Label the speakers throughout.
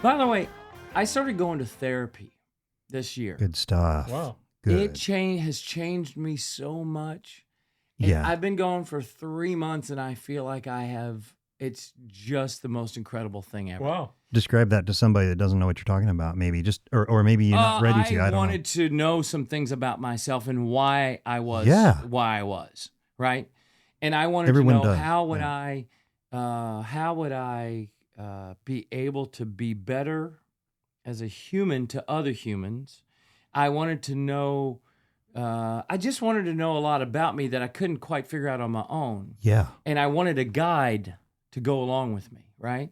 Speaker 1: By the way, I started going to therapy this year.
Speaker 2: Good stuff.
Speaker 3: Wow.
Speaker 2: Good.
Speaker 1: It has changed me so much. And
Speaker 2: Yeah.
Speaker 1: I've been going for 3 months, and I feel like it's just the most incredible thing ever.
Speaker 3: Wow.
Speaker 2: Describe that to somebody that doesn't know what you're talking about, maybe or maybe you're not ready to. I don't know.
Speaker 1: I wanted to know some things about myself and why I was, right? And I wanted
Speaker 2: Everyone
Speaker 1: to know
Speaker 2: does.
Speaker 1: how would I be able to be better as a human to other humans. I wanted to know. I just wanted to know a lot about me that I couldn't quite figure out on my own.
Speaker 2: Yeah.
Speaker 1: And I wanted a guide to go along with me, right?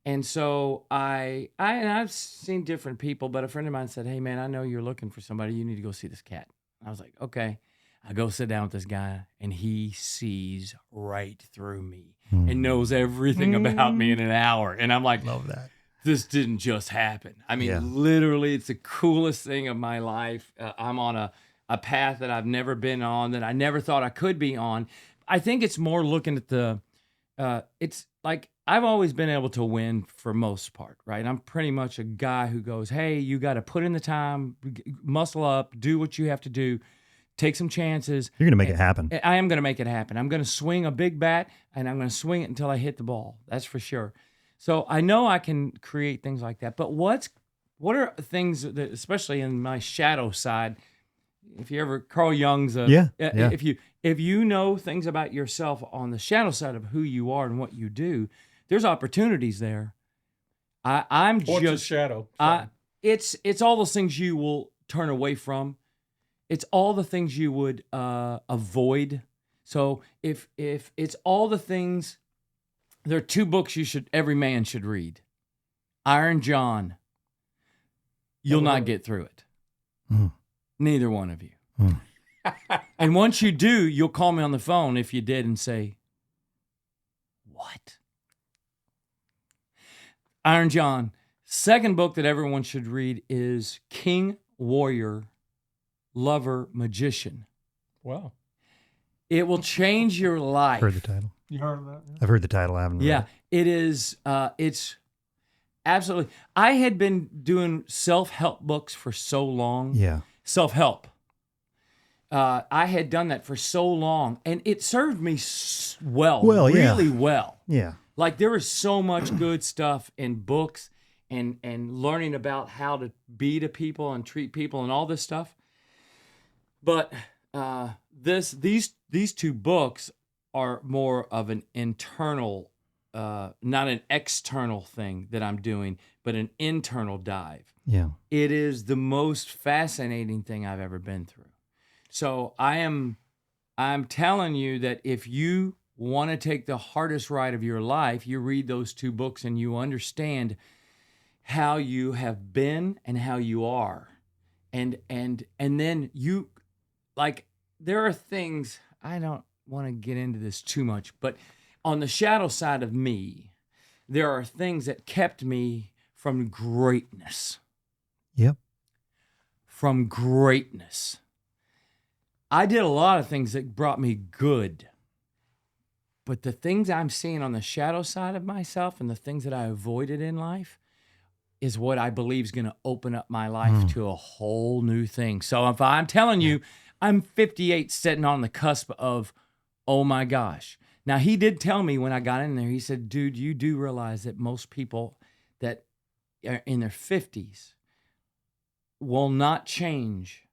Speaker 1: And so I've seen different people, but a friend of mine said, "Hey man, I know you're looking for somebody. You need to go see this cat." I was like, "Okay." I go sit down with this guy, and he sees right through me and knows everything about me in an hour. And I'm like,
Speaker 2: Love that.
Speaker 1: this didn't just happen. I mean, literally, it's the coolest thing of my life. I'm on a path that I've never been on, that I never thought I could be on. I think it's more looking at it's like I've always been able to win for most part, right? I'm pretty much a guy who goes, hey, you got to put in the time, muscle up, do what you have to do, take some chances.
Speaker 2: You're going to make it happen.
Speaker 1: I am going to make it happen. I'm going to swing a big bat, and I'm going to swing it until I hit the ball. That's for sure. So I know I can create things like that. But what are things that, especially in my shadow side, if you ever, Carl Jung's, if you know things about yourself on the shadow side of who you are and what you do, there's opportunities there.
Speaker 3: What's a shadow?
Speaker 1: It's all those things you will turn away from. It's all the things you would avoid. So if it's all the things, there are 2 books every man should read. Iron John. You'll not get through it. Neither one of you. And once you do, you'll call me on the phone if you did and say, what? Iron John. Second book that everyone should read is King, Warrior, Lover, Magician.
Speaker 3: Wow.
Speaker 1: It will change your life.
Speaker 2: Heard the title.
Speaker 3: You heard of that? Yeah.
Speaker 2: I've heard the title. I haven't read it.
Speaker 1: It is. It's absolutely. I had been doing self-help books for so long.
Speaker 2: Yeah.
Speaker 1: Self-help. I had done that for so long, and it served me really well.
Speaker 2: Yeah.
Speaker 1: Like there is so much good stuff in books and learning about how to be to people and treat people and all this stuff. But these 2 books are more of an internal, not an external thing that I'm doing, but an internal dive.
Speaker 2: Yeah.
Speaker 1: It is the most fascinating thing I've ever been through. So I'm telling you that if you want to take the hardest ride of your life, you read those 2 books and you understand how you have been and how you are. And then you, like, there are things, I don't want to get into this too much, but on the shadow side of me, there are things that kept me from greatness.
Speaker 2: Yep.
Speaker 1: From greatness. I did a lot of things that brought me good. But the things I'm seeing on the shadow side of myself and the things that I avoided in life is what I believe is going to open up my life to a whole new thing. So if I'm telling you, I'm 58 sitting on the cusp of, oh my gosh. Now, he did tell me when I got in there, he said, dude, you do realize that most people that are in their 50s will not change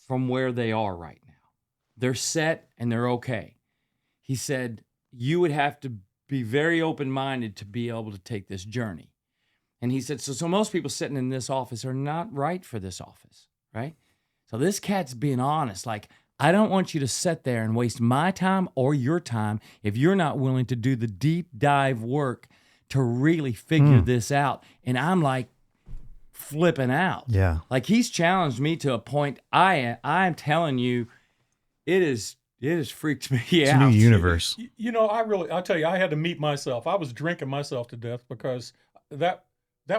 Speaker 1: from where they are right now. They're set and they're okay. He said, you would have to be very open-minded to be able to take this journey. And he said, so most people sitting in this office are not right for this office, right? So this cat's being honest. Like, I don't want you to sit there and waste my time or your time if you're not willing to do the deep dive work to really figure this out. And I'm like flipping out.
Speaker 2: Yeah.
Speaker 1: Like he's challenged me to a point. I'm telling you, it has freaked me out.
Speaker 2: It's a new universe.
Speaker 3: You know, I'll tell you, I had to meet myself. I was drinking myself to death because that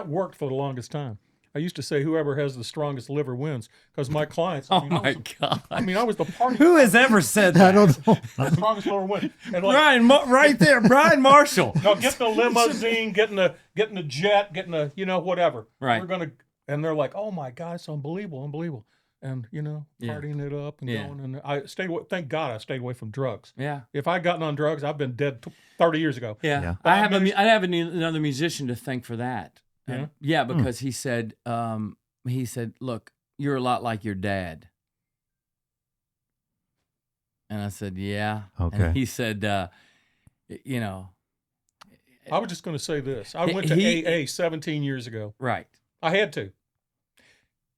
Speaker 3: worked for the longest time. I used to say whoever has the strongest liver wins, because my clients.
Speaker 1: Oh my God!
Speaker 3: I was the party.
Speaker 1: Who has ever said
Speaker 2: I
Speaker 1: that?
Speaker 2: don't know.
Speaker 3: The strongest liver wins. And like,
Speaker 1: Right there, Brian Marshall.
Speaker 3: no, get the limousine, getting the jet, getting the whatever.
Speaker 1: Right.
Speaker 3: We're gonna, and they're like, oh my God, it's unbelievable. And
Speaker 1: Yeah.
Speaker 3: partying it up and
Speaker 1: Yeah.
Speaker 3: going. And I stayed. Thank God, I stayed away from drugs.
Speaker 1: Yeah.
Speaker 3: If I'd gotten on drugs, I've been dead 30 years ago.
Speaker 1: Yeah.
Speaker 2: Yeah.
Speaker 1: I have another musician to thank for that.
Speaker 3: Yeah?
Speaker 1: Because he said, look, you're a lot like your dad. And I said, yeah.
Speaker 2: Okay.
Speaker 1: And he said,
Speaker 3: I was just going to say this. I went to AA 17 years ago.
Speaker 1: right.
Speaker 3: I had to.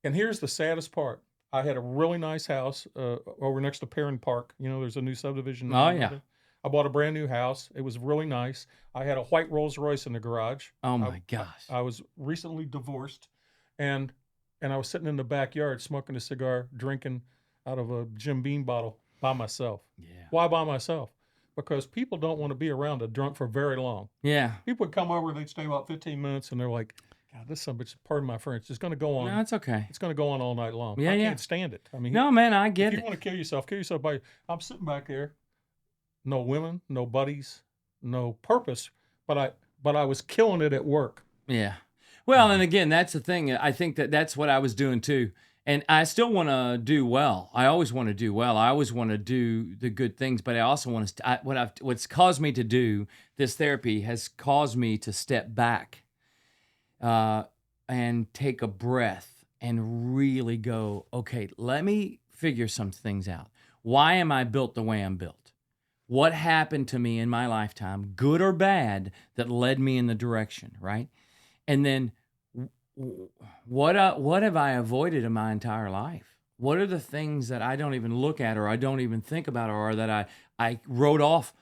Speaker 3: And here's the saddest part. I had a really nice house over next to Perrin Park. There's a new subdivision.
Speaker 1: Oh, yeah.
Speaker 3: I bought a brand new house. It was really nice. I had a white Rolls Royce in the garage.
Speaker 1: Oh my gosh.
Speaker 3: I was recently divorced, and I was sitting in the backyard smoking a cigar, drinking out of a Jim Beam bottle by myself.
Speaker 1: Yeah.
Speaker 3: Why by myself? Because people don't want to be around a drunk for very long.
Speaker 1: Yeah.
Speaker 3: People would come over, they'd stay about 15 minutes, and they're like, God, this son of a bitch, pardon my French, it's going to go on.
Speaker 1: No, it's okay.
Speaker 3: It's going to go on all night long.
Speaker 1: Yeah,
Speaker 3: I
Speaker 1: yeah.
Speaker 3: can't stand it.
Speaker 1: No, man, I get
Speaker 3: if you
Speaker 1: it.
Speaker 3: want to kill yourself by. I'm sitting back there, no women, no buddies, no purpose, but I was killing it at work.
Speaker 1: Yeah. Well, and again, that's the thing. I think that's what I was doing too. And I still want to do well. I always want to do well. I always want to do the good things, but I also want to. What's caused me to do this therapy has caused me to step back, and take a breath and really go, okay, let me figure some things out. Why am I built the way I'm built? What happened to me in my lifetime, good or bad, that led me in the direction, right? And then what have I avoided in my entire life? What are the things that I don't even look at or I don't even think about or that I wrote off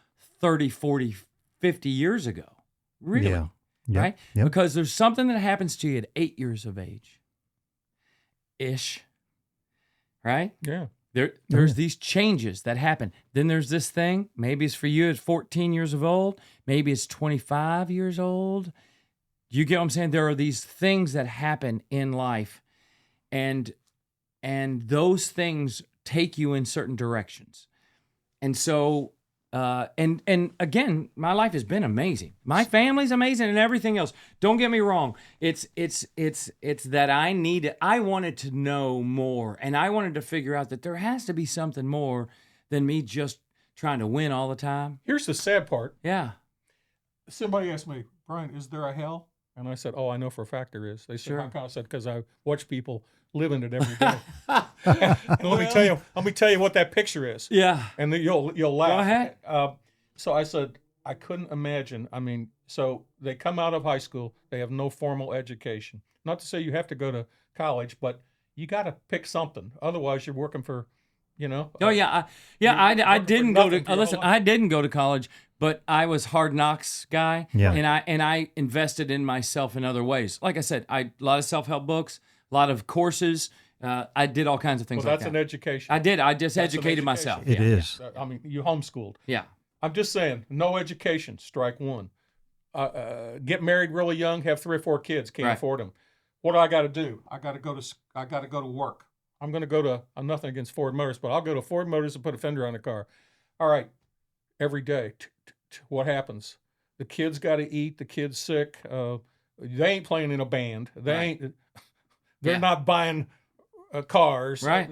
Speaker 1: 30, 40, 50 years ago? Really?
Speaker 2: Yeah. Yep.
Speaker 1: Right?
Speaker 2: Yep.
Speaker 1: Because there's something that happens to you at 8 years of age. Ish. Right?
Speaker 3: Yeah.
Speaker 1: There's these changes that happen. Then there's this thing. Maybe it's for you at 14 years of old. Maybe it's 25 years old. You get what I'm saying? There are these things that happen in life, and those things take you in certain directions. And so, and again, my life has been amazing. My family's amazing and everything else. Don't get me wrong. It's that I wanted to know more, and I wanted to figure out that there has to be something more than me just trying to win all the time.
Speaker 3: Here's the sad part.
Speaker 1: Yeah.
Speaker 3: Somebody asked me, Brian, is there a hell? And I said, oh, I know for a fact there is. They said,
Speaker 1: Sure.
Speaker 3: how come? I said, because I watch people live in it every day. And let me tell you what that picture is.
Speaker 1: Yeah.
Speaker 3: And then you'll laugh.
Speaker 1: Go ahead.
Speaker 3: So I said, I couldn't imagine. So they come out of high school, they have no formal education. Not to say you have to go to college, but you got to pick something. Otherwise, you're working for,
Speaker 1: Oh yeah, I didn't go to listen. I didn't go to college, but I was hard knocks guy,
Speaker 2: Yeah.
Speaker 1: and I invested in myself in other ways. Like I said, a lot of self-help books, a lot of courses. I did all kinds of things
Speaker 3: Well,
Speaker 1: like
Speaker 3: that's
Speaker 1: that.
Speaker 3: an education.
Speaker 1: I did. I just
Speaker 3: That's an
Speaker 1: educated
Speaker 3: education.
Speaker 1: myself.
Speaker 2: It is.
Speaker 3: You homeschooled.
Speaker 1: Yeah.
Speaker 3: I'm just saying, no education, strike one. Get married really young, have 3 or 4 kids, can't
Speaker 1: Right.
Speaker 3: afford them. What do I got to do? I got to go to work. I'm going to go to. I'm nothing against Ford Motors, but I'll go to Ford Motors and put a fender on the car. All right, every day. What happens? The kids got to eat. The kid's sick. They ain't playing in a band. They're not buying cars.
Speaker 1: Right.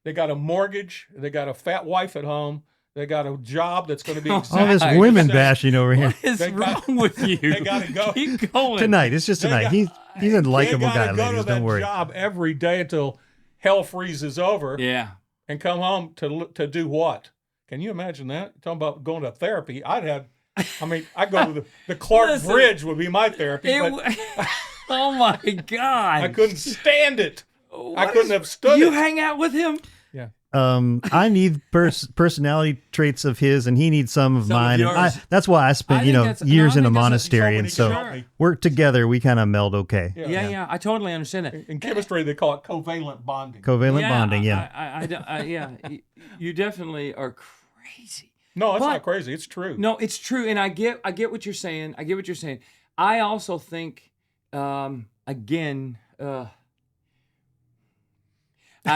Speaker 3: They got a mortgage. They got a fat wife at home. They got a job that's going to be
Speaker 2: All
Speaker 3: exactly
Speaker 2: this
Speaker 1: I-
Speaker 2: women
Speaker 3: the same.
Speaker 2: bashing over here.
Speaker 1: What is
Speaker 3: They got-
Speaker 1: wrong with you?
Speaker 3: They got to go.
Speaker 1: Keep going.
Speaker 2: Tonight. It's just
Speaker 3: They
Speaker 2: tonight.
Speaker 3: got-
Speaker 2: He's a likable
Speaker 3: They
Speaker 2: guy,
Speaker 3: gotta go
Speaker 2: ladies.
Speaker 3: to that
Speaker 2: Don't worry.
Speaker 3: job every day until hell freezes over,
Speaker 1: Yeah.
Speaker 3: and come home to do what? Can you imagine that? Talking about going to therapy. I'd go to the Clark
Speaker 1: Listen,
Speaker 3: Bridge would be my therapy, but
Speaker 1: Oh my God!
Speaker 3: I couldn't stand it. I
Speaker 1: What
Speaker 3: couldn't
Speaker 1: is-
Speaker 3: have stood
Speaker 1: You
Speaker 3: it.
Speaker 1: hang out with him?
Speaker 3: Yeah.
Speaker 2: I need personality traits of his, and he needs some of
Speaker 1: Some of
Speaker 2: mine. And
Speaker 1: yours.
Speaker 2: that's why I spent
Speaker 1: I think that's- no,
Speaker 2: years
Speaker 1: I
Speaker 2: in a
Speaker 1: think that's a-
Speaker 2: monastery,
Speaker 3: somebody
Speaker 2: and
Speaker 3: can
Speaker 2: so
Speaker 3: help me.
Speaker 2: work together. We kind of meld okay.
Speaker 1: Yeah. I totally understand that.
Speaker 3: In chemistry, they call it covalent bonding.
Speaker 2: Covalent bonding. Yeah.
Speaker 1: Yeah. You definitely are crazy.
Speaker 3: No, it's
Speaker 1: But-
Speaker 3: not crazy. It's true.
Speaker 1: No, it's true, and I get what you're saying. I also think, again, I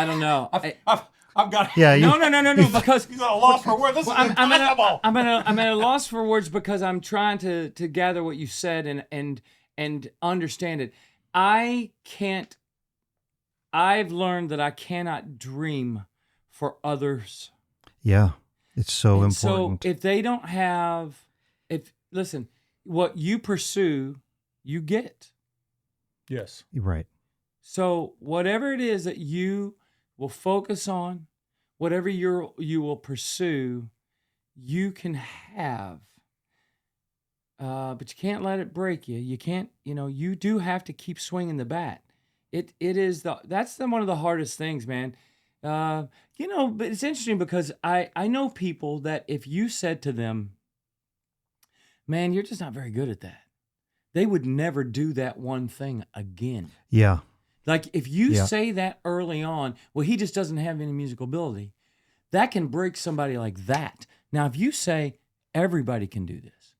Speaker 1: don't know.
Speaker 3: I've got.
Speaker 2: Yeah.
Speaker 1: No, because
Speaker 3: He's at a loss for words. This is
Speaker 1: I'm
Speaker 3: impossible.
Speaker 1: I'm at a loss for words because I'm trying to gather what you said and understand it. I've learned that I cannot dream for others.
Speaker 2: Yeah. It's so
Speaker 1: And
Speaker 2: important.
Speaker 1: So if they don't have, listen, what you pursue, you get.
Speaker 3: Yes.
Speaker 2: You're right.
Speaker 1: So whatever it is that you will focus on, whatever you will pursue, you can have. But you can't let it break you. You can't, you do have to keep swinging the bat. That's one of the hardest things, man. But it's interesting because I know people that if you said to them, man, you're just not very good at that, they would never do that one thing again.
Speaker 2: Yeah.
Speaker 1: Like if you say that early on, well, he just doesn't have any musical ability, that can break somebody like that. Now, if you say everybody can do this,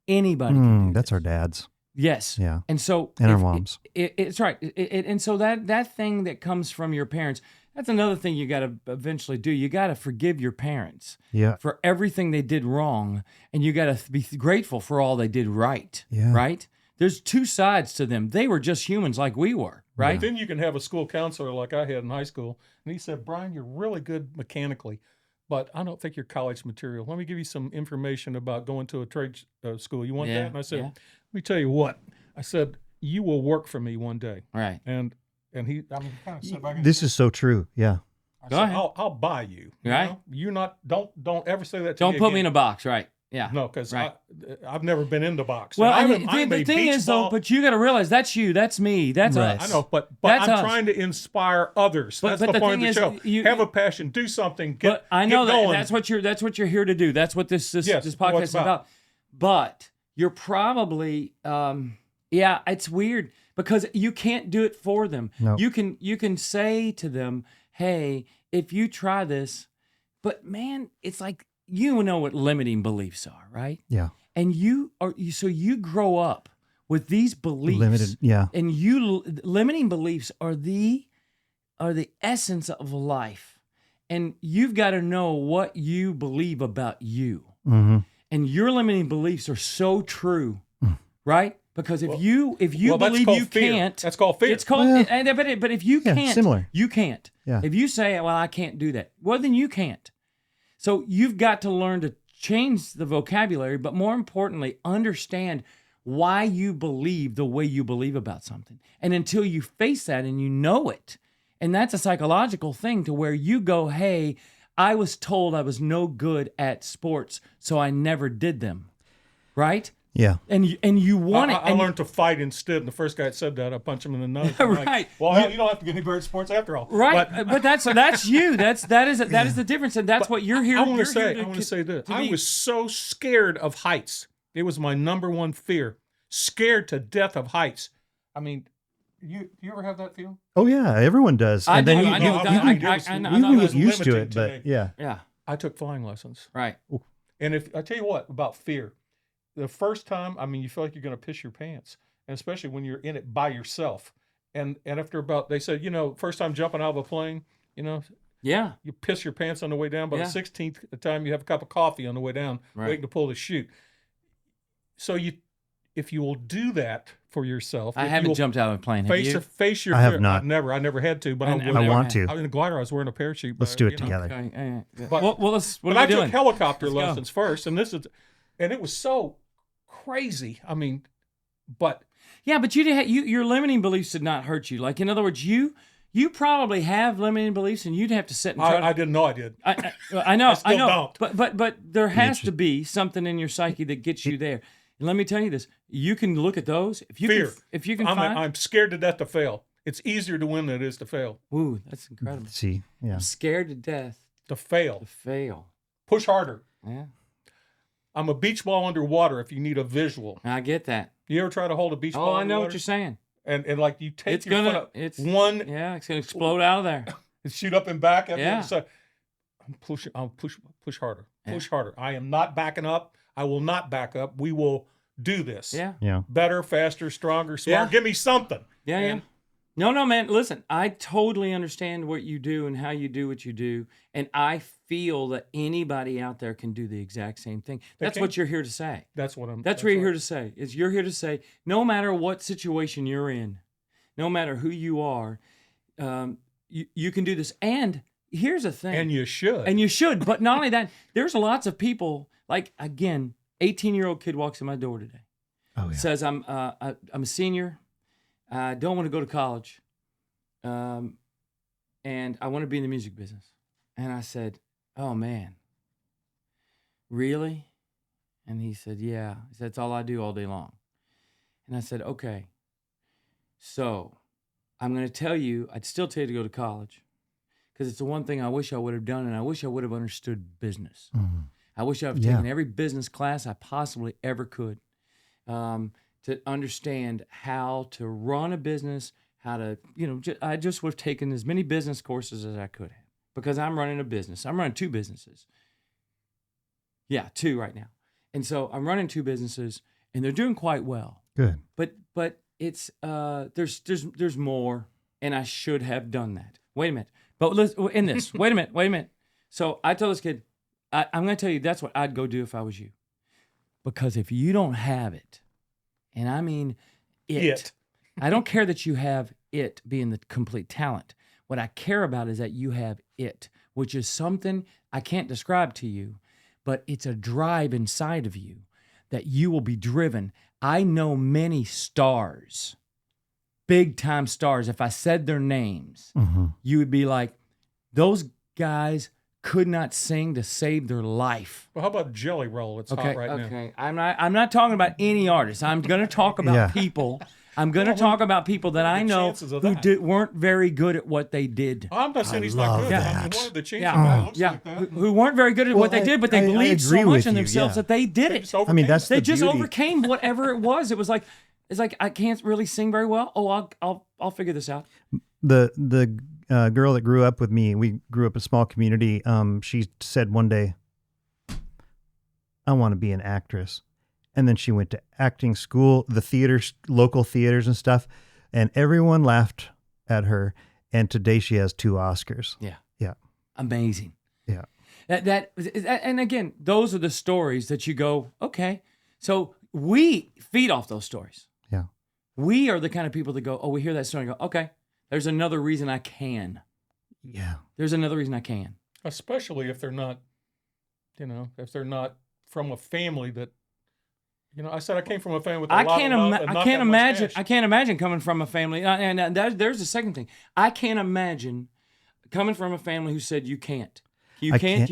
Speaker 1: anybody can do
Speaker 2: That's
Speaker 1: this.
Speaker 2: our dads.
Speaker 1: Yes.
Speaker 2: Yeah.
Speaker 1: And so
Speaker 2: And our moms.
Speaker 1: It's right. And so that thing that comes from your parents, that's another thing you got to eventually do. You got to forgive your parents for everything they did wrong, and you got to be grateful for all they did right.
Speaker 2: Yeah.
Speaker 1: Right? There's two sides to them. They were just humans like we were, right?
Speaker 3: Then you can have a school counselor like I had in high school, and he said, "Brian, you're really good mechanically, but I don't think you're college material. Let me give you some information about going to a trade school. You want that?" And I said, "Let me tell you what." I said, "You will work for me one day."
Speaker 1: Right.
Speaker 3: And he kind of said back.
Speaker 2: This is so true. Yeah.
Speaker 3: Go ahead. I'll buy you.
Speaker 1: Right.
Speaker 3: Know? You're not. Don't ever say that to
Speaker 1: Don't
Speaker 3: me
Speaker 1: put
Speaker 3: again.
Speaker 1: me in a box. Right. Yeah.
Speaker 3: No, because
Speaker 1: right.
Speaker 3: I've never been in the box.
Speaker 1: Well,
Speaker 3: I'm
Speaker 1: the
Speaker 3: a
Speaker 1: thing
Speaker 3: beach
Speaker 1: is,
Speaker 3: ball.
Speaker 1: though, but you got to realize that's you, that's me, that's
Speaker 2: Right.
Speaker 1: us.
Speaker 3: I know, but
Speaker 1: That's
Speaker 3: I'm
Speaker 1: us.
Speaker 3: trying to inspire others.
Speaker 1: But
Speaker 3: That's
Speaker 1: the
Speaker 3: the point
Speaker 1: thing
Speaker 3: of the
Speaker 1: is,
Speaker 3: show.
Speaker 1: you-
Speaker 3: Have a passion, do something, get,
Speaker 1: But I know
Speaker 3: get going.
Speaker 1: that's what you're here to do. That's what this
Speaker 3: Yes,
Speaker 1: podcast
Speaker 3: what's
Speaker 1: is about. But you're probably it's weird because you can't do it for them.
Speaker 2: No.
Speaker 1: You can say to them, "Hey, if you try this," but man, it's like you know what limiting beliefs are, right?
Speaker 2: Yeah.
Speaker 1: And you grow up with these beliefs.
Speaker 2: Limited. Yeah.
Speaker 1: And limiting beliefs are the essence of life. And you've got to know what you believe about you.
Speaker 2: Mm-hmm.
Speaker 1: And your limiting beliefs are so true, right? Because if you
Speaker 3: that's
Speaker 1: believe
Speaker 3: called
Speaker 1: you
Speaker 3: fear.
Speaker 1: can't,
Speaker 3: That's called fear.
Speaker 1: it's called.
Speaker 2: Well,
Speaker 1: but if you can't,
Speaker 2: similar.
Speaker 1: you can't.
Speaker 2: Yeah.
Speaker 1: If you say, "Well, I can't do that," well, then you can't. So you've got to learn to change the vocabulary, but more importantly, understand why you believe the way you believe about something. And until you face that and you know it, and that's a psychological thing to where you go, "Hey, I was told I was no good at sports, so I never did them," right?
Speaker 2: Yeah.
Speaker 1: And you want it.
Speaker 3: I learned to fight instead. And the first guy that said that, I punched him in the nose. I'm like,
Speaker 1: Right.
Speaker 3: well, hell, you don't have to get any better at sports after all.
Speaker 1: Right, but that's you. That is the difference, and that's what you're here.
Speaker 3: I want
Speaker 1: you're
Speaker 3: to say.
Speaker 1: here
Speaker 3: I want to say this.
Speaker 1: to
Speaker 3: I
Speaker 1: be-
Speaker 3: was so scared of heights. It was my number one fear. Scared to death of heights. I mean, you ever have that feeling?
Speaker 2: Oh yeah. Everyone does.
Speaker 1: I
Speaker 2: And then
Speaker 1: do.
Speaker 2: you
Speaker 1: I
Speaker 2: you,
Speaker 1: know.
Speaker 2: you,
Speaker 1: I
Speaker 2: can-
Speaker 1: know
Speaker 2: you can
Speaker 1: that's
Speaker 2: get used to
Speaker 3: limiting
Speaker 2: it,
Speaker 3: to
Speaker 2: but
Speaker 3: me.
Speaker 2: yeah.
Speaker 1: Yeah.
Speaker 3: I took flying lessons.
Speaker 1: Right.
Speaker 3: And if I tell you what about fear, the first time, I mean, you feel like you're going to piss your pants, and especially when you're in it by yourself. And after about, they said, first time jumping out of a plane,
Speaker 1: Yeah.
Speaker 3: you piss your pants on the way down. By
Speaker 1: Yeah.
Speaker 3: the 16th time, you have a cup of coffee on the way down,
Speaker 1: Right.
Speaker 3: waiting to pull the chute. So if you will do that for yourself,
Speaker 1: I
Speaker 3: if
Speaker 1: haven't
Speaker 3: you will
Speaker 1: jumped out of a plane. Have you?
Speaker 3: face your
Speaker 2: I have
Speaker 3: fear.
Speaker 2: not.
Speaker 3: I never had to, but
Speaker 1: I
Speaker 3: I
Speaker 1: never
Speaker 2: want to.
Speaker 3: in the glider, I was wearing a parachute.
Speaker 2: Let's
Speaker 3: but,
Speaker 2: do it
Speaker 3: you know.
Speaker 2: together.
Speaker 1: Okay.
Speaker 3: But-
Speaker 1: Well, what
Speaker 3: But
Speaker 1: are
Speaker 3: I
Speaker 1: we doing?
Speaker 3: took helicopter
Speaker 1: Let's go.
Speaker 3: lessons first, and it was so crazy. I mean, but
Speaker 1: Yeah, but your limiting beliefs did not hurt you. Like in other words, you probably have limiting beliefs, and you'd have to sit and try.
Speaker 3: I didn't know I did.
Speaker 1: I know,
Speaker 3: I still don't.
Speaker 1: But there has to be something in your psyche that gets you there. And let me tell you this: you can look at those.
Speaker 3: Fear.
Speaker 1: If you can
Speaker 3: I'm,
Speaker 1: find.
Speaker 3: I'm scared to death to fail. It's easier to win than it is to fail.
Speaker 1: Ooh, that's incredible.
Speaker 2: See. Yeah.
Speaker 1: I'm scared to death
Speaker 3: To fail.
Speaker 1: to fail.
Speaker 3: Push harder.
Speaker 1: Yeah,
Speaker 3: I'm a beach ball underwater if you need a visual.
Speaker 1: I get that.
Speaker 3: You ever try to hold a beach ball
Speaker 1: Oh, I know
Speaker 3: underwater?
Speaker 1: what you're saying.
Speaker 3: And like you take
Speaker 1: It's
Speaker 3: your foot
Speaker 1: gonna.
Speaker 3: up,
Speaker 1: It's
Speaker 3: one
Speaker 1: Yeah, it's gonna explode out of there.
Speaker 3: and shoot up and back. And
Speaker 1: Yeah.
Speaker 3: so I'll push harder.
Speaker 1: Yeah.
Speaker 3: Push harder. I am not backing up. I will not back up. We will do this.
Speaker 1: Yeah,
Speaker 2: Yeah.
Speaker 3: Better, faster, stronger, smarter.
Speaker 1: Yeah.
Speaker 3: Give me something.
Speaker 1: yeah, yeah. No, man. Listen, I totally understand what you do and how you do what you do. And I feel that anybody out there can do the exact same thing. That's what you're here to say.
Speaker 3: That's what I'm.
Speaker 1: That's what you're here to say. Is you're here to say, no matter what situation you're in, no matter who you are, you can do this. And here's the thing.
Speaker 3: And you should.
Speaker 1: And you should. But not only that, there's lots of people, like, again, 18-year-old kid walks in my door today.
Speaker 2: Oh, yeah.
Speaker 1: Says, I'm a senior. I don't want to go to college. And I want to be in the music business. And I said, oh, man, really? And he said, yeah. He said, that's all I do all day long. And I said, okay. So I'm going to tell you, I'd still tell you to go to college because it's the one thing I wish I would have done, and I wish I would have understood business.
Speaker 2: Mm-hmm.
Speaker 1: I wish I would have taken every business class I possibly ever could to understand how to run a business, how to, I just would have taken as many business courses as I could have because I'm running a business. I'm running 2 businesses. Yeah, 2 right now. And so I'm running 2 businesses, and they're doing quite well.
Speaker 2: Good.
Speaker 1: But it's there's more, and I should have done that. Wait a minute. But in this, wait a minute. So I told this kid, I'm going to tell you that's what I'd go do if I was you, because if you don't have it, and I mean it. I don't care that you have it being the complete talent. What I care about is that you have it, which is something I can't describe to you, but it's a drive inside of you that you will be driven. I know many stars, big time stars. If I said their names, you would be like, those guys could not sing to save their life.
Speaker 3: Well, how about Jelly Roll? It's hot right now.
Speaker 1: Okay. I'm not talking about any artists. I'm going to talk about people. I'm going to talk about people that I know who weren't very good at what they did.
Speaker 3: I'm not saying he's not good.
Speaker 2: That.
Speaker 3: One of the chances like that.
Speaker 1: Who weren't very good at what they did, but they believed so much in themselves that they did it.
Speaker 2: I mean, that's
Speaker 1: they
Speaker 2: the
Speaker 1: just
Speaker 2: beauty.
Speaker 1: overcame whatever it was. It's like I can't really sing very well. Oh, I'll figure this out.
Speaker 2: The girl that grew up with me, we grew up in a small community. She said one day, I want to be an actress. And then she went to acting school, the theaters, local theaters and stuff. And everyone laughed at her. And today she has 2 Oscars.
Speaker 1: Yeah.
Speaker 2: Yeah.
Speaker 1: Amazing.
Speaker 2: Yeah.
Speaker 1: That and again, those are the stories that you go, okay. So we feed off those stories.
Speaker 2: Yeah.
Speaker 1: We are the kind of people that go, oh, we hear that story and go, okay, there's another reason I can.
Speaker 2: Yeah.
Speaker 1: There's another reason I can.
Speaker 3: Especially if they're not, if they're not from a family that, I said I came from a family with a lot of love and not that much cash.
Speaker 1: I can't imagine coming from a family. And there's the second thing. I can't imagine coming from a family who said you can't. You can't.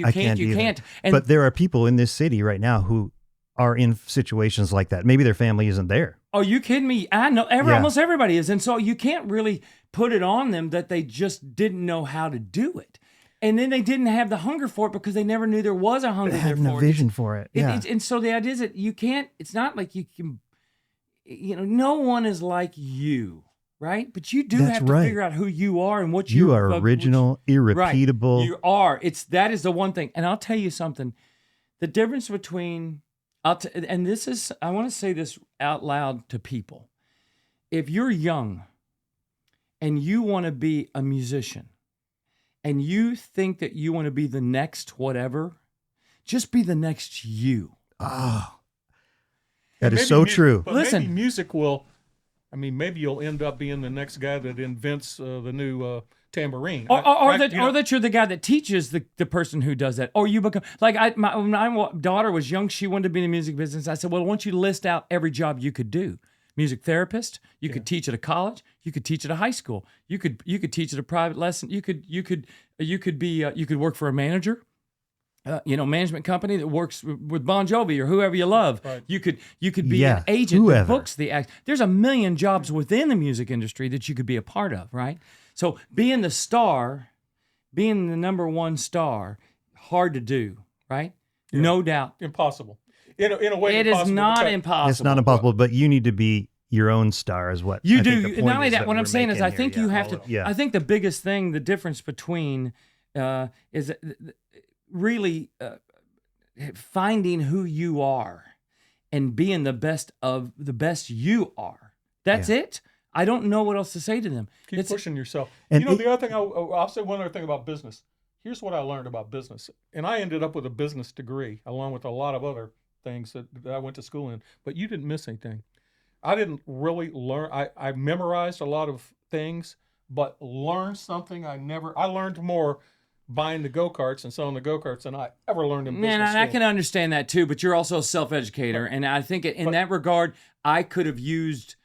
Speaker 1: And
Speaker 2: but there are people in this city right now who are in situations like that. Maybe their family isn't there.
Speaker 1: Oh, you kidding me? I know almost everybody is. And so you can't really put it on them that they just didn't know how to do it. And then they didn't have the hunger for it because they never knew there was a hunger
Speaker 2: They
Speaker 1: there
Speaker 2: had
Speaker 1: for
Speaker 2: no
Speaker 1: it.
Speaker 2: vision for it. Yeah.
Speaker 1: And so the idea is that you can't, it's not like you can, no one is like you, right? But you do
Speaker 2: That's
Speaker 1: have to
Speaker 2: right.
Speaker 1: figure out who you are and what
Speaker 2: You are original, irrepeatable.
Speaker 1: Right. You are. That is the one thing. And I'll tell you something. The difference between, and this is, I want to say this out loud to people. If you're young and you want to be a musician and you think that you want to be the next whatever, just be the next you.
Speaker 2: Oh, that is so true.
Speaker 3: But
Speaker 1: Listen,
Speaker 3: maybe music will, maybe you'll end up being the next guy that invents the new tambourine.
Speaker 1: Or that you're the guy that teaches the person who does that. Or you become, like when my daughter was young, she wanted to be in the music business. I said, well, I want you to list out every job you could do. Music therapist, you could teach at a college, you could teach at a high school, you could teach at a private lesson, you could work for a manager, management company that works with Bon Jovi or whoever you love.
Speaker 3: Right.
Speaker 1: You could be an agent that
Speaker 2: whoever.
Speaker 1: books the act. There's a million jobs within the music industry that you could be a part of, right? So being the star, being the number one star, hard to do, right?
Speaker 3: Yeah.
Speaker 1: No doubt.
Speaker 3: Impossible. In a way,
Speaker 1: It is not impossible.
Speaker 2: It's not impossible, but you need to be your own star is what
Speaker 1: You
Speaker 2: I
Speaker 1: do.
Speaker 2: think the point
Speaker 1: Not only
Speaker 2: is
Speaker 1: that, what
Speaker 2: we're
Speaker 1: I'm saying is
Speaker 2: making
Speaker 1: I think
Speaker 2: here.
Speaker 1: you have
Speaker 2: All
Speaker 1: to,
Speaker 2: of- yeah.
Speaker 1: I think the biggest thing, the difference between is really finding who you are and being the best of the best you are. That's it. I don't know what else to say to them.
Speaker 3: Keep pushing yourself.
Speaker 2: And
Speaker 3: The other thing, I'll say one other thing about business. Here's what I learned about business. And I ended up with a business degree, along with a lot of other things that I went to school in. But you didn't miss anything. I didn't really learn. I memorized a lot of things, but learned something I learned more buying the go-karts and selling the go-karts than I ever learned in business
Speaker 1: Man, I
Speaker 3: school.
Speaker 1: can understand that too, but you're also a self-educator, and I think in that regard, I could have used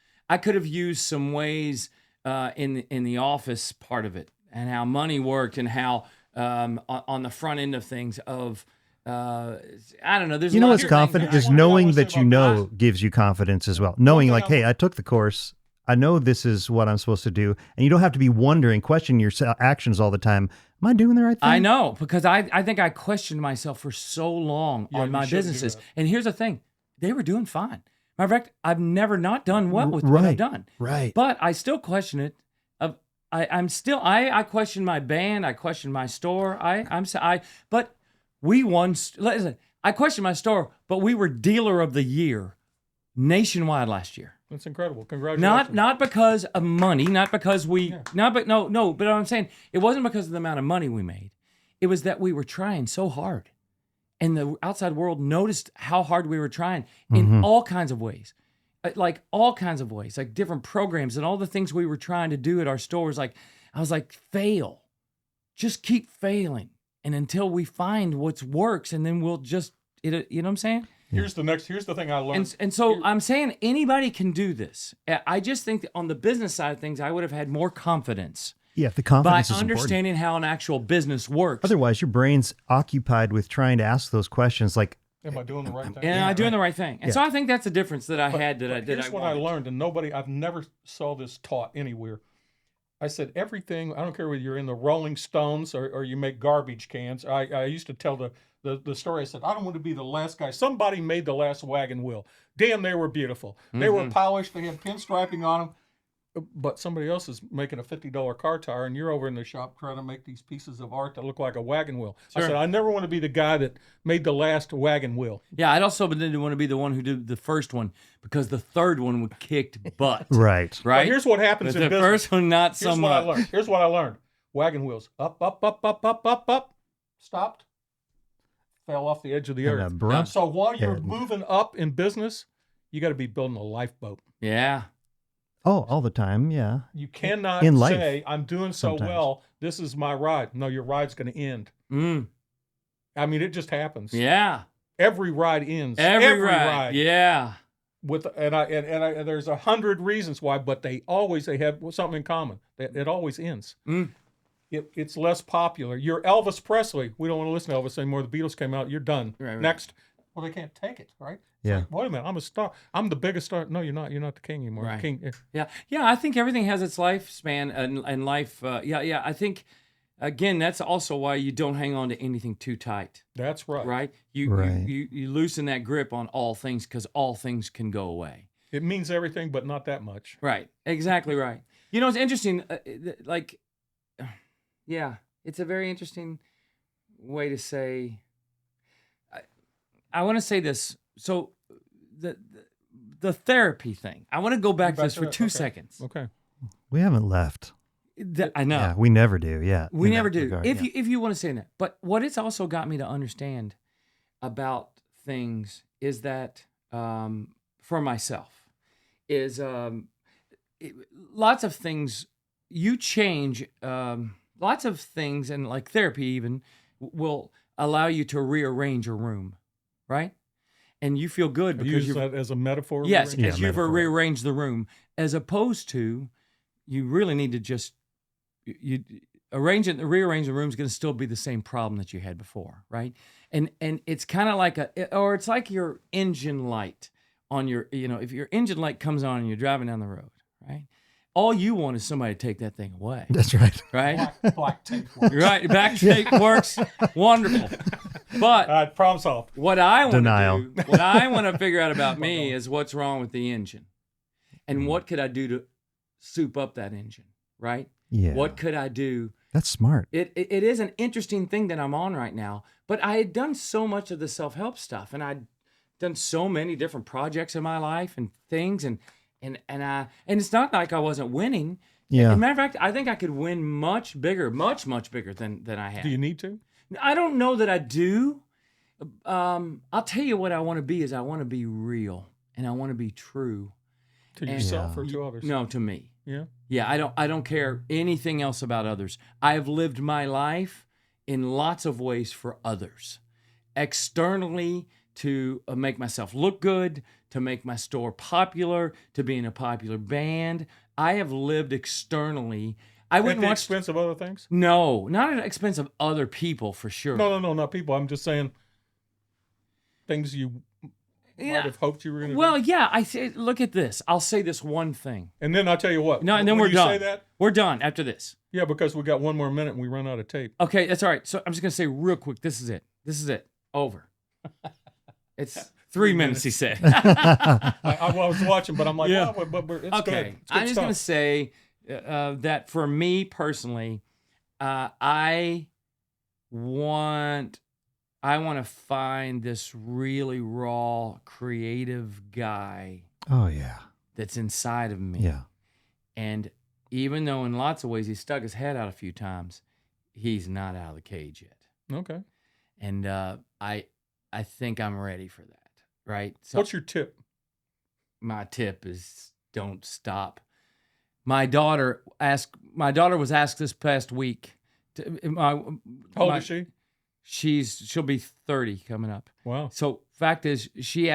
Speaker 1: some ways in the office part of it, and how money worked, and how on the front end of things I don't know. There's
Speaker 2: You
Speaker 1: a
Speaker 2: know
Speaker 1: lot
Speaker 2: what's
Speaker 1: of
Speaker 2: confident
Speaker 3: I
Speaker 2: is
Speaker 3: wanna know
Speaker 2: knowing
Speaker 3: what's
Speaker 2: that you
Speaker 3: about
Speaker 2: know gives you confidence as well. Knowing
Speaker 3: thing
Speaker 2: like, hey, I took the course. I know this is what I'm supposed to do, and you don't have to be wondering, questioning your actions all the time. Am I doing the right thing?
Speaker 1: I know, because I think I questioned myself for so long
Speaker 3: Yeah,
Speaker 1: on
Speaker 3: you
Speaker 1: my
Speaker 3: shouldn't do
Speaker 1: businesses.
Speaker 3: that.
Speaker 1: And here's the thing, they were doing fine. Matter of fact, I've never not done well with what
Speaker 2: Right,
Speaker 1: I've done.
Speaker 2: right.
Speaker 1: But I still question it. I question my band. I question my store. But we won. Listen, I question my store, but we were dealer of the year nationwide last year.
Speaker 3: That's incredible. Congratulations.
Speaker 1: Not because of money, not because we,
Speaker 3: Yeah.
Speaker 1: but I'm saying it wasn't because of the amount of money we made. It was that we were trying so hard, and the outside world noticed how hard we were trying in all kinds of ways, like different programs and all the things we were trying to do at our stores. Like I was like, fail, just keep failing, and until we find what works, and then we'll just, you know what I'm saying?
Speaker 3: Here's the thing I learned.
Speaker 1: And so I'm saying anybody can do this. I just think that on the business side of things, I would have had more confidence
Speaker 2: Yeah, the
Speaker 1: by
Speaker 2: confidence is important.
Speaker 1: understanding how an actual business works.
Speaker 2: Otherwise, your brain's occupied with trying to ask those questions like,
Speaker 3: Am I doing the right thing?
Speaker 1: And I'm doing the right thing. And
Speaker 2: Yeah.
Speaker 1: so I think that's the difference that I had that I did.
Speaker 3: Here's what I learned, and I've never saw this taught anywhere. I said everything. I don't care whether you're in the Rolling Stones or you make garbage cans. I used to tell the story. I said, I don't want to be the last guy. Somebody made the last wagon wheel. Damn, they were beautiful. They were polished. They had pinstriping on them. But somebody else is making a $50 car tire, and you're over in the shop trying to make these pieces of art that look like a wagon wheel. I
Speaker 1: Sure.
Speaker 3: said, I never want to be the guy that made the last wagon wheel.
Speaker 1: Yeah, I'd also didn't want to be the one who did the first one, because the third one kicked butt.
Speaker 2: right.
Speaker 1: Right?
Speaker 3: But here's what happens
Speaker 1: But
Speaker 3: in
Speaker 1: the
Speaker 3: business.
Speaker 1: first one, not so
Speaker 3: Here's what I
Speaker 1: much.
Speaker 3: learned. Here's what I learned. Wagon wheels. Up, up, up, up, up, up, up. Stopped. Fell off the edge of the
Speaker 2: And
Speaker 3: earth.
Speaker 2: a brunt.
Speaker 3: So while you're
Speaker 2: Yeah.
Speaker 3: moving up in business, you got to be building a lifeboat.
Speaker 1: Yeah.
Speaker 2: Oh, all the time. Yeah.
Speaker 3: You cannot
Speaker 2: In life,
Speaker 3: say, I'm doing so
Speaker 2: sometimes.
Speaker 3: well, this is my ride. No, your ride's going to end. I mean, it just happens.
Speaker 1: Yeah.
Speaker 3: Every ride ends.
Speaker 1: Every ride. Yeah.
Speaker 3: And there's 100 reasons why, but they have something in common. It always ends. It's less popular. You're Elvis Presley. We don't want to listen to Elvis anymore. The Beatles came out. You're done.
Speaker 1: Right.
Speaker 3: Next. Well, they can't take it, right? It's
Speaker 2: Yeah.
Speaker 3: like, wait a minute. I'm a star. I'm the biggest star. No, you're not. You're not the king anymore.
Speaker 1: Right.
Speaker 3: King.
Speaker 1: Yeah. I think everything has its lifespan and life. I think, again, that's also why you don't hang on to anything too tight.
Speaker 3: That's right.
Speaker 1: Right?
Speaker 2: Right.
Speaker 1: You loosen that grip on all things, because all things can go away.
Speaker 3: It means everything, but not that much.
Speaker 1: Right. Exactly right. You know, it's interesting. It's a very interesting way to say. I want to say this. So, the therapy thing. I want to go back to this for 2 seconds.
Speaker 3: Okay.
Speaker 2: We haven't left.
Speaker 1: I know.
Speaker 2: Yeah, we never do. Yeah.
Speaker 1: We
Speaker 2: in
Speaker 1: never
Speaker 2: that
Speaker 1: do.
Speaker 2: regard,
Speaker 1: If
Speaker 2: yeah.
Speaker 1: you want to say that. But what it's also got me to understand about things is that for myself is lots of things you change. Lots of things, and like therapy even will allow you to rearrange a room, right? And you feel good because
Speaker 3: Use
Speaker 1: you've
Speaker 3: that as a metaphor.
Speaker 1: yes,
Speaker 3: Ray?
Speaker 2: Yeah,
Speaker 1: as you've
Speaker 2: metaphor.
Speaker 1: rearranged the room, as opposed to you really need to just you rearrange the room is going to still be the same problem that you had before, right? And it's kind of like it's like your engine light on your, if your engine light comes on and you're driving down the road, right? All you want is somebody to take that thing away,
Speaker 2: That's right.
Speaker 1: right?
Speaker 3: Black tape. works.
Speaker 1: Right, back tape works, wonderful. But
Speaker 3: Problem solved.
Speaker 1: what I want
Speaker 2: Denial.
Speaker 1: to do, what I want to figure out about me is what's wrong with the engine, and what could I do to soup up that engine, right?
Speaker 2: Yeah.
Speaker 1: What could I do?
Speaker 2: That's smart.
Speaker 1: It is an interesting thing that I'm on right now, but I had done so much of the self-help stuff, and I'd done so many different projects in my life and things, and And it's not like I wasn't winning.
Speaker 2: Yeah.
Speaker 1: As a matter of fact, I think I could win much bigger, much bigger than I have.
Speaker 3: Do you need to?
Speaker 1: I don't know that I do. I'll tell you what I want to be is I want to be real and I want to be true.
Speaker 3: To
Speaker 1: And-
Speaker 3: yourself
Speaker 2: Yeah.
Speaker 3: or to others?
Speaker 1: No, to me.
Speaker 3: Yeah.
Speaker 1: Yeah, I don't care anything else about others. I have lived my life in lots of ways for others. Externally to make myself look good, to make my store popular, to be in a popular band. I have lived externally. I
Speaker 3: At
Speaker 1: wouldn't
Speaker 3: the
Speaker 1: watch.
Speaker 3: expense of other things?
Speaker 1: No, not at the expense of other people for sure.
Speaker 3: No, not people. I'm just saying things you
Speaker 1: Yeah.
Speaker 3: might have hoped you were going to
Speaker 1: Well,
Speaker 3: do.
Speaker 1: yeah. I say, look at this. I'll say this one thing.
Speaker 3: And then I'll tell you what.
Speaker 1: No, and then
Speaker 3: when
Speaker 1: we're
Speaker 3: you
Speaker 1: done.
Speaker 3: say that,
Speaker 1: We're done after this.
Speaker 3: yeah, because we got one more minute and we run out of tape.
Speaker 1: Okay, that's all right. So I'm just gonna say real quick. This is it. Over. It's 3 minutes. He said.
Speaker 3: I was watching, but I'm like,
Speaker 1: Yeah.
Speaker 3: well, but it's
Speaker 1: Okay,
Speaker 3: good. It's good
Speaker 1: I'm just gonna
Speaker 3: stuff.
Speaker 1: say that for me personally, I want to find this really raw, creative guy
Speaker 2: Oh yeah.
Speaker 1: that's inside of me.
Speaker 2: Yeah.
Speaker 1: And even though in lots of ways he stuck his head out a few times, he's not out of the cage yet.
Speaker 3: Okay.
Speaker 1: And I think I'm ready for that. Right. So
Speaker 3: What's your tip?
Speaker 1: my tip is don't stop. My daughter was asked this past week.
Speaker 3: How old is she?
Speaker 1: She'll be 30 coming up.
Speaker 3: Wow.
Speaker 1: So fact is, she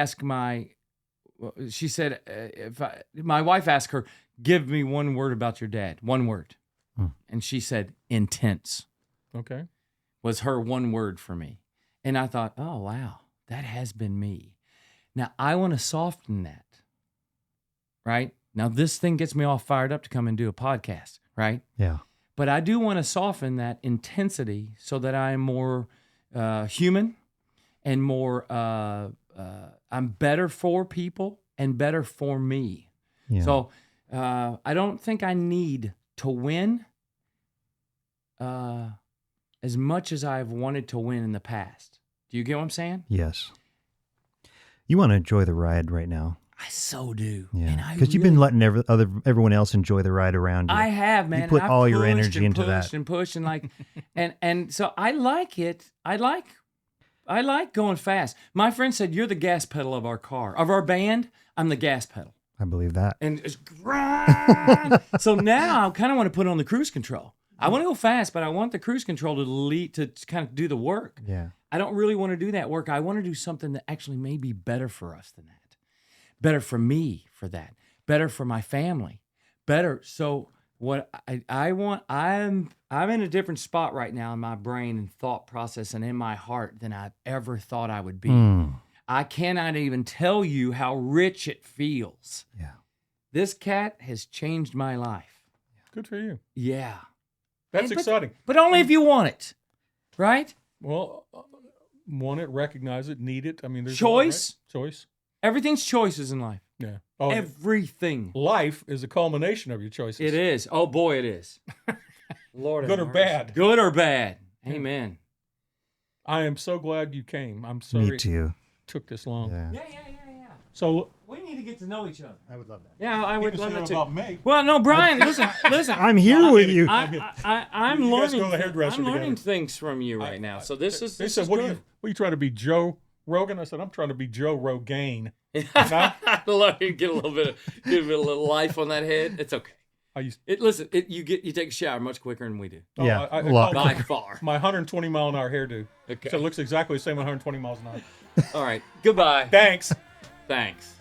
Speaker 1: said, my wife asked her, give me one word about your dad, one word. And she said, intense
Speaker 3: Okay.
Speaker 1: was her one word for me. And I thought, oh, wow, that has been me. Now I want to soften that, right? Now this thing gets me all fired up to come and do a podcast, right?
Speaker 2: Yeah.
Speaker 1: But I do want to soften that intensity so that I am more human and more, I'm better for people and better for me.
Speaker 2: Yeah.
Speaker 1: So I don't think I need to win as much as I've wanted to win in the past. Do you get what I'm saying?
Speaker 2: Yes. You want to enjoy the ride right now.
Speaker 1: I so do.
Speaker 2: Yeah. Because you've been letting everyone else enjoy the ride around you.
Speaker 1: I have, man.
Speaker 2: You put
Speaker 1: and I've
Speaker 2: all your
Speaker 1: pushed
Speaker 2: energy
Speaker 1: and
Speaker 2: into
Speaker 1: pushed
Speaker 2: that.
Speaker 1: and pushed and like, and so I like it. I like going fast. My friend said, "You're the gas pedal of our car, of our band. I'm the gas pedal."
Speaker 2: I believe that.
Speaker 1: And it's grind. So now I kind of want to put on the cruise control. I want to go fast, but I want the cruise control to lead to kind of do the work.
Speaker 2: Yeah.
Speaker 1: I don't really want to do that work. I want to do something that actually may be better for us than that. Better for me for that. Better for my family. Better. So what I want, I'm in a different spot right now in my brain and thought process and in my heart than I've ever thought I would be.
Speaker 2: Mm.
Speaker 1: I cannot even tell you how rich it feels.
Speaker 2: Yeah.
Speaker 1: This cat has changed my life.
Speaker 3: Good for you.
Speaker 1: Yeah.
Speaker 3: That's
Speaker 1: But-
Speaker 3: exciting.
Speaker 1: But only if you want it. Right?
Speaker 3: Well, want it, recognize it, need it. I mean, there's a lot, right?
Speaker 1: Choice.
Speaker 3: Choice.
Speaker 1: Everything's choices in life.
Speaker 3: Yeah. Oh,
Speaker 1: Everything.
Speaker 3: life is a culmination of your choices.
Speaker 1: It is. Oh boy, it is. Lord,
Speaker 3: Good
Speaker 1: have
Speaker 3: or
Speaker 1: mercy.
Speaker 3: bad.
Speaker 1: Good or bad. Amen.
Speaker 3: I am so glad you came. I'm sorry
Speaker 2: Me too.
Speaker 3: it took this long.
Speaker 2: Yeah.
Speaker 1: Yeah.
Speaker 3: So
Speaker 1: We need to get to know each other.
Speaker 2: I would love that.
Speaker 1: Yeah, I would love that too.
Speaker 3: about me.
Speaker 1: Well, no, Brian, listen.
Speaker 2: I'm here with you.
Speaker 1: I'm
Speaker 3: You guys
Speaker 1: learning.
Speaker 3: go to the hairdresser
Speaker 1: I'm learning
Speaker 3: together.
Speaker 1: things from you right now. So this is.
Speaker 3: They
Speaker 1: This
Speaker 3: said,
Speaker 1: is
Speaker 3: what
Speaker 1: good.
Speaker 3: are you trying to be, Joe Rogan? I said, I'm trying to be Joe Rogaine.
Speaker 1: I love you. Get a little life on that head. It's okay.
Speaker 3: I used
Speaker 1: You take a shower much quicker than we do.
Speaker 2: Yeah,
Speaker 3: I
Speaker 2: a lot.
Speaker 3: called
Speaker 1: By far.
Speaker 3: my 120 mile an hour hairdo.
Speaker 1: Okay.
Speaker 3: So it looks exactly the same at 120 miles an hour.
Speaker 1: All right. Goodbye.
Speaker 3: Thanks.
Speaker 1: Thanks.